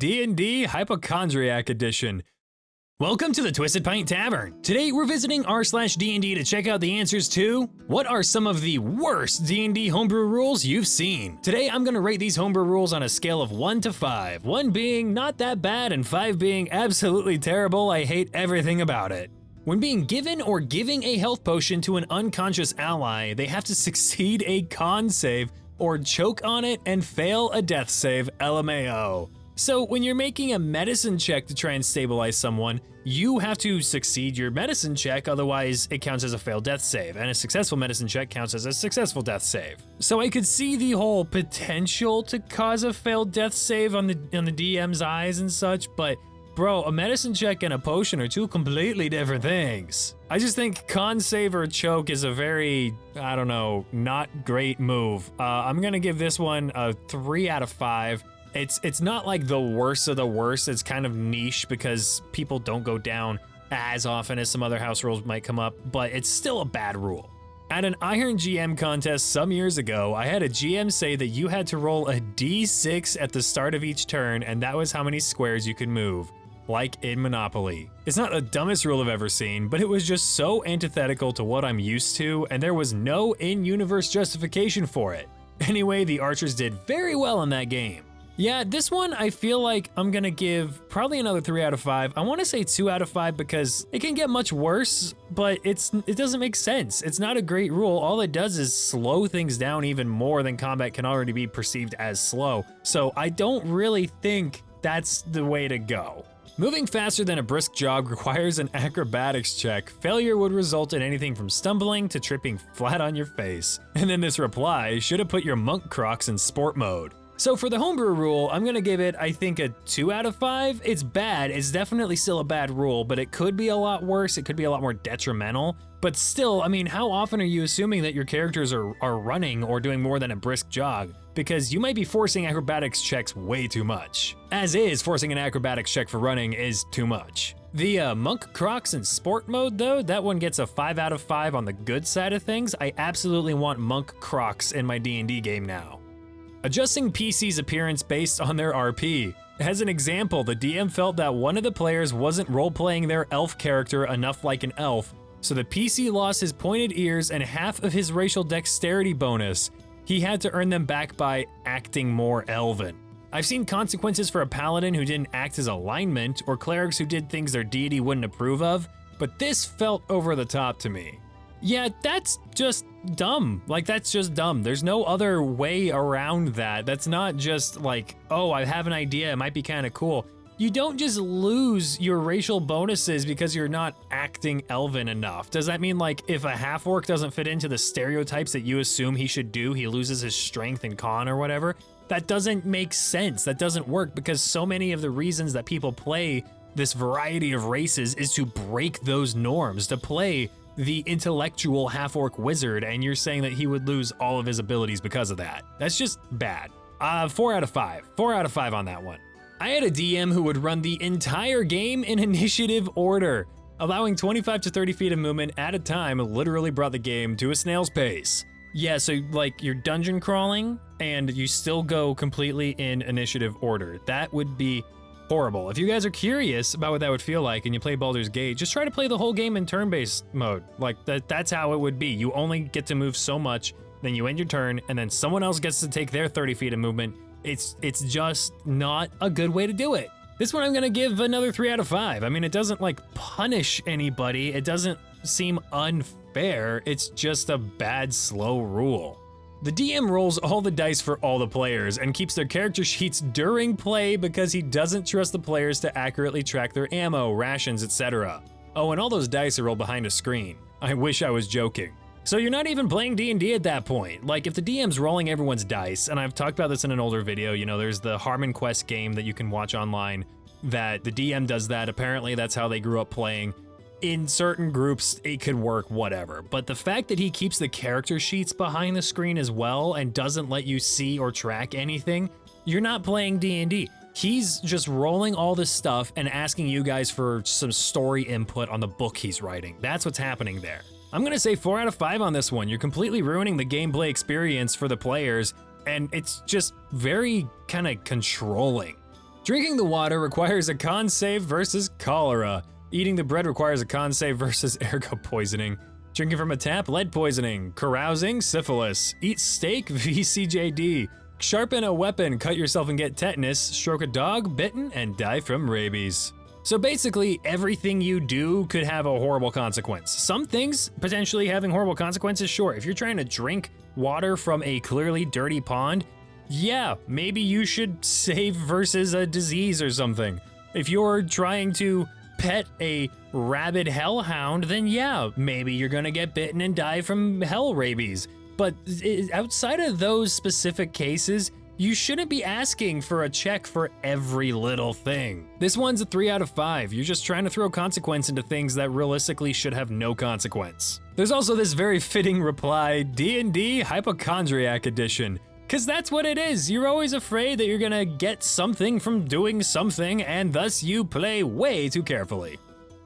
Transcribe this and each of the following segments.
D&D Hypochondriac Edition. Welcome to the Twisted Pint Tavern. Today we're visiting r/D&D to check out the answers to what are some of the worst D&D homebrew rules you've seen. Today I'm gonna rate these homebrew rules on a scale of 1 to 5, 1 being not that bad and 5 being absolutely terrible. I hate everything about it. When being given or giving a health potion to an unconscious ally, they have to succeed a con save or choke on it and fail a death save, LMAO. So when you're making a medicine check to try and stabilize someone, you have to succeed your medicine check, otherwise it counts as a failed death save, and a successful medicine check counts as a successful death save. So I could see the whole potential to cause a failed death save on the DM's eyes and such, but bro, a medicine check and a potion are two completely different things. I just think con save or choke is a very, I don't know, not great move. I'm gonna give this one a 3 out of 5. It's not like the worst of the worst. It's kind of niche because people don't go down as often as some other house rules might come up, but it's still a bad rule. At an Iron GM contest some years ago, I had a GM say that you had to roll a d6 at the start of each turn, and that was how many squares you could move, like in Monopoly. It's not the dumbest rule I've ever seen, but it was just so antithetical to what I'm used to, and there was no in-universe justification for it. Anyway, the archers did very well in that game. Yeah, this one I feel like I'm gonna give probably another 3 out of 5. I wanna say 2 out of 5 because it can get much worse, but it doesn't make sense. It's not a great rule. All it does is slow things down even more than combat can already be perceived as slow. So I don't really think that's the way to go. Moving faster than a brisk jog requires an acrobatics check. Failure would result in anything from stumbling to tripping flat on your face. And then this reply should have put your monk crocs in sport mode. So for the homebrew rule, I'm gonna give it, I think, a 2 out of 5. It's bad, it's definitely still a bad rule, but it could be a lot worse, it could be a lot more detrimental. But still, I mean, how often are you assuming that your characters are running or doing more than a brisk jog? Because you might be forcing acrobatics checks way too much. As is, forcing an acrobatics check for running is too much. The monk crocs in sport mode though, that one gets a 5 out of 5 on the good side of things. I absolutely want monk crocs in my D&D game now. Adjusting PC's appearance based on their RP. As an example, the DM felt that one of the players wasn't role-playing their elf character enough like an elf, so the PC lost his pointed ears and half of his racial dexterity bonus. He had to earn them back by acting more elven. I've seen consequences for a paladin who didn't act his alignment, or clerics who did things their deity wouldn't approve of, but this felt over the top to me. Yeah, that's just dumb. Like, that's just dumb. There's no other way around that. That's not just like, oh, I have an idea, it might be kind of cool. You don't just lose your racial bonuses because you're not acting elven enough. Does that mean, like, if a half-orc doesn't fit into the stereotypes that you assume he should do, he loses his strength and con or whatever? That doesn't make sense. That doesn't work because so many of the reasons that people play this variety of races is to break those norms, to play the intellectual half-orc wizard, and you're saying that he would lose all of his abilities because of that. That's just bad. 4 out of 5. 4 out of 5 on that one. I had a DM who would run the entire game in initiative order. Allowing 25 to 30 feet of movement at a time literally brought the game to a snail's pace. Yeah, so like you're dungeon crawling and you still go completely in initiative order. That would be horrible. If you guys are curious about what that would feel like and you play Baldur's Gate, just try to play the whole game in turn-based mode. Like that's how it would be. You only get to move so much, then you end your turn, and then someone else gets to take their 30 feet of movement. It's just not a good way to do it. This one I'm gonna give another 3 out of 5. I mean, it doesn't like punish anybody. It doesn't seem unfair. It's just a bad, slow rule. The DM rolls all the dice for all the players and keeps their character sheets during play because he doesn't trust the players to accurately track their ammo, rations, etc. Oh, and all those dice are rolled behind a screen. I wish I was joking. So you're not even playing D&D at that point. Like, if the DM's rolling everyone's dice, and I've talked about this in an older video, you know, there's the Harmon Quest game that you can watch online that the DM does that. Apparently that's how they grew up playing. In certain groups, it could work, whatever. But the fact that he keeps the character sheets behind the screen as well and doesn't let you see or track anything, you're not playing D&D. He's just rolling all this stuff and asking you guys for some story input on the book he's writing. That's what's happening there. I'm gonna say 4 out of 5 on this one. You're completely ruining the gameplay experience for the players, and it's just very kind of controlling. Drinking the water requires a con save versus cholera. Eating the bread requires a con save versus ergo poisoning. Drinking from a tap, lead poisoning. Carousing, syphilis. Eat steak, VCJD. Sharpen a weapon, cut yourself and get tetanus. Stroke a dog, bitten, and die from rabies. So basically, everything you do could have a horrible consequence. Some things potentially having horrible consequences, sure. If you're trying to drink water from a clearly dirty pond, yeah, maybe you should save versus a disease or something. If you're trying to pet a rabid hellhound, then yeah, maybe you're gonna get bitten and die from hell rabies. But outside of those specific cases, you shouldn't be asking for a check for every little thing. This one's a 3 out of 5. You're just trying to throw consequence into things that realistically should have no consequence. There's also this very fitting reply, D&D Hypochondriac Edition. Cause that's what it is. You're always afraid that you're gonna get something from doing something, and thus you play way too carefully.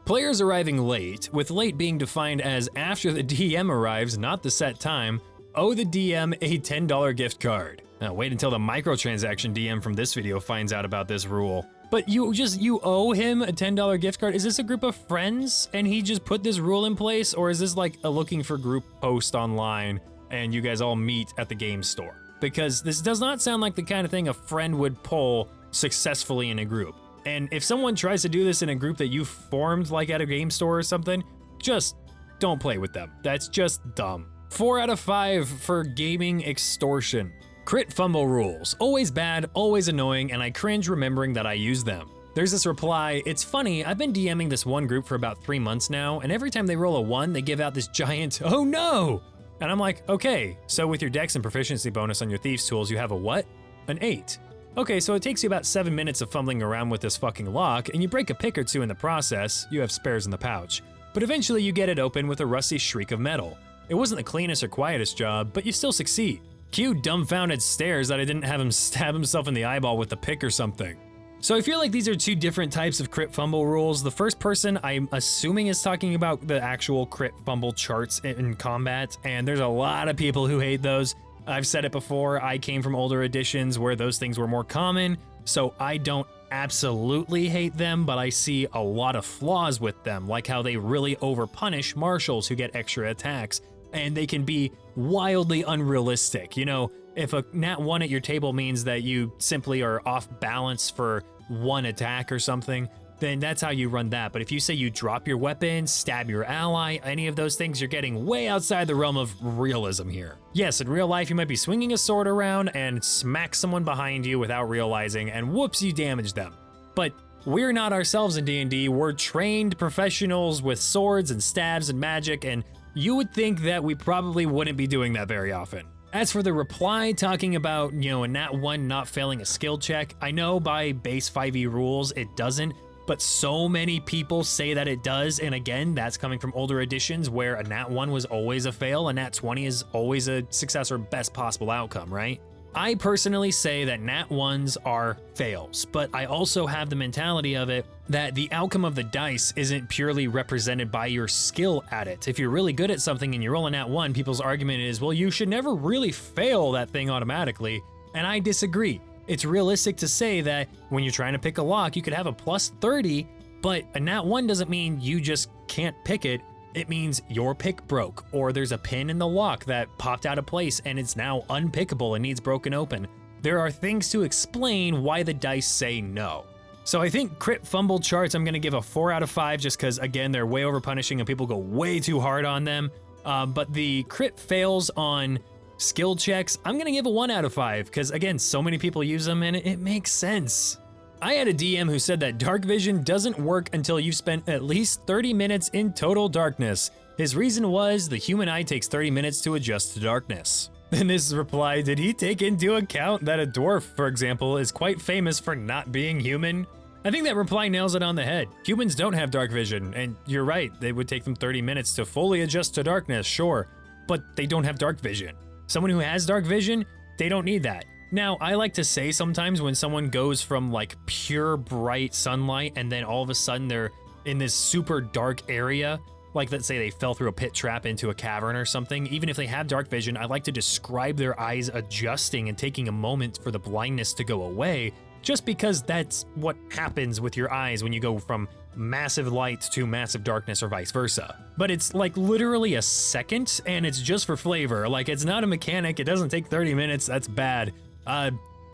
Players arriving late, with late being defined as after the DM arrives, not the set time, owe the DM a $10 gift card. Now wait until the microtransaction DM from this video finds out about this rule. But you owe him a $10 gift card? Is this a group of friends and he just put this rule in place? Or is this like a looking for group post online and you guys all meet at the game store? Because this does not sound like the kind of thing a friend would pull successfully in a group. And if someone tries to do this in a group that you formed like at a game store or something, just don't play with them. That's just dumb. 4 out of 5 for gaming extortion. Crit fumble rules. Always bad, always annoying, and I cringe remembering that I use them. There's this reply, it's funny, I've been DMing this one group for about 3 months now, and every time they roll a 1, they give out this giant, oh no! And I'm like, okay, so with your dex and proficiency bonus on your thieves tools, you have a what? An 8. Okay, so it takes you about 7 minutes of fumbling around with this fucking lock, and you break a pick or two in the process, you have spares in the pouch. But eventually you get it open with a rusty shriek of metal. It wasn't the cleanest or quietest job, but you still succeed. Cue dumbfounded stares that I didn't have him stab himself in the eyeball with the pick or something. So I feel like these are two different types of crit fumble rules. The first person I'm assuming is talking about the actual crit fumble charts in combat, and there's a lot of people who hate those. I've said it before, I came from older editions where those things were more common, so I don't absolutely hate them, but I see a lot of flaws with them, like how they really overpunish marshals who get extra attacks, and they can be wildly unrealistic. You know, if a nat 1 at your table means that you simply are off balance for 1 attack or something, then that's how you run that. But if you say you drop your weapon, stab your ally, any of those things, you're getting way outside the realm of realism here. Yes, in real life, you might be swinging a sword around and smack someone behind you without realizing, and whoops, you damage them. But we're not ourselves in D&D, we're trained professionals with swords and stabs and magic, and you would think that we probably wouldn't be doing that very often. As for the reply talking about, a nat 1 not failing a skill check, I know by base 5e rules it doesn't, but so many people say that it does, and again, that's coming from older editions where a nat 1 was always a fail, a nat 20 is always a success or best possible outcome, right? I personally say that nat 1s are fails, but I also have the mentality of it that the outcome of the dice isn't purely represented by your skill at it. If you're really good at something and you roll a nat 1, people's argument is, well, you should never really fail that thing automatically, and I disagree. It's realistic to say that when you're trying to pick a lock, you could have a plus 30, but a nat 1 doesn't mean you just can't pick it. It means your pick broke, or there's a pin in the lock that popped out of place and it's now unpickable and needs broken open. There are things to explain why the dice say no. So I think crit fumble charts, I'm gonna give a 4 out of 5 just because, again, they're way over punishing and people go way too hard on them. But the crit fails on skill checks, I'm gonna give a 1 out of 5 because, again, so many people use them and it makes sense. I had a DM who said that Darkvision doesn't work until you've spent at least 30 minutes in total darkness. His reason was the human eye takes 30 minutes to adjust to darkness. In his reply, did he take into account that a dwarf, for example, is quite famous for not being human? I think that reply nails it on the head. Humans don't have dark vision, and you're right, they would take them 30 minutes to fully adjust to darkness, sure, but they don't have dark vision. Someone who has dark vision, they don't need that. Now, I like to say sometimes when someone goes from like pure bright sunlight and then all of a sudden they're in this super dark area, like let's say they fell through a pit trap into a cavern or something, even if they have dark vision, I like to describe their eyes adjusting and taking a moment for the blindness to go away, just because that's what happens with your eyes when you go from massive light to massive darkness or vice versa. But it's like literally a second, and it's just for flavor. Like, it's not a mechanic, it doesn't take 30 minutes, that's bad.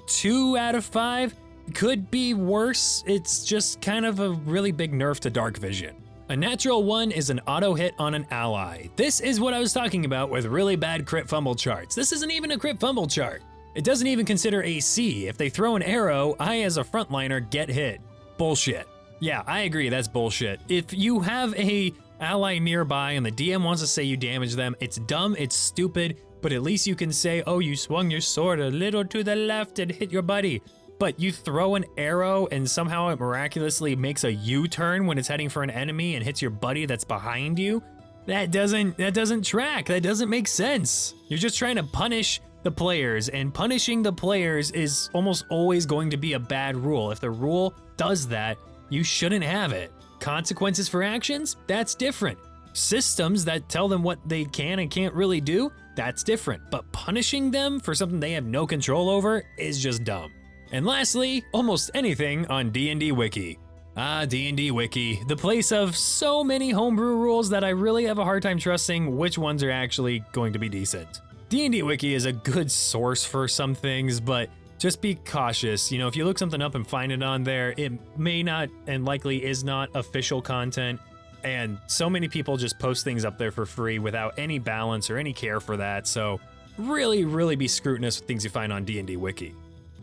2 out of 5 could be worse, it's just kind of a really big nerf to Darkvision. A natural 1 is an auto hit on an ally. This is what I was talking about with really bad crit fumble charts. This isn't even a crit fumble chart. It doesn't even consider AC. If they throw an arrow, I as a frontliner get hit. Bullshit. Yeah, I agree, that's bullshit. If you have a ally nearby and the DM wants to say you damage them, it's dumb, it's stupid, but at least you can say, oh, you swung your sword a little to the left and hit your buddy. But you throw an arrow and somehow it miraculously makes a U-turn when it's heading for an enemy and hits your buddy that's behind you? That doesn't track, that doesn't make sense. You're just trying to punish the players, and punishing the players is almost always going to be a bad rule. If the rule does that, you shouldn't have it. Consequences for actions? That's different. Systems that tell them what they can and can't really do? That's different. But punishing them for something they have no control over is just dumb. And lastly, almost anything on DandDWiki. DandDWiki, the place of so many homebrew rules that I really have a hard time trusting which ones are actually going to be decent. DandDWiki is a good source for some things, but just be cautious. You know, if you look something up and find it on there, it may not and likely is not official content. And so many people just post things up there for free without any balance or any care for that. So really be scrutinous with things you find on DandDWiki.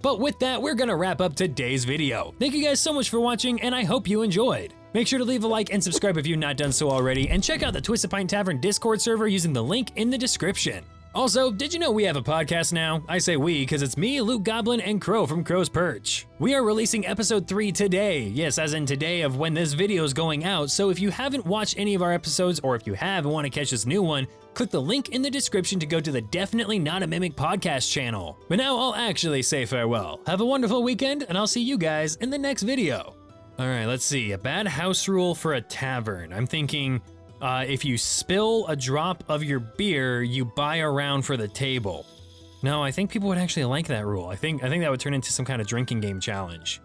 But with that, we're gonna wrap up today's video. Thank you guys so much for watching, and I hope you enjoyed. Make sure to leave a like and subscribe if you've not done so already, and check out the Twisted Pint Tavern Discord server using the link in the description. Also, did you know we have a podcast now? I say we because it's me, Luke Goblin, and Crow from Crow's Perch. We are releasing episode 3 today. Yes, as in today of when this video is going out. So if you haven't watched any of our episodes, or if you have and want to catch this new one, click the link in the description to go to the Definitely Not a Mimic podcast channel. But now I'll actually say farewell. Have a wonderful weekend, and I'll see you guys in the next video. All right, let's see. A bad house rule for a tavern. I'm thinking, if you spill a drop of your beer, you buy a round for the table. No, I think people would actually like that rule. I think that would turn into some kind of drinking game challenge.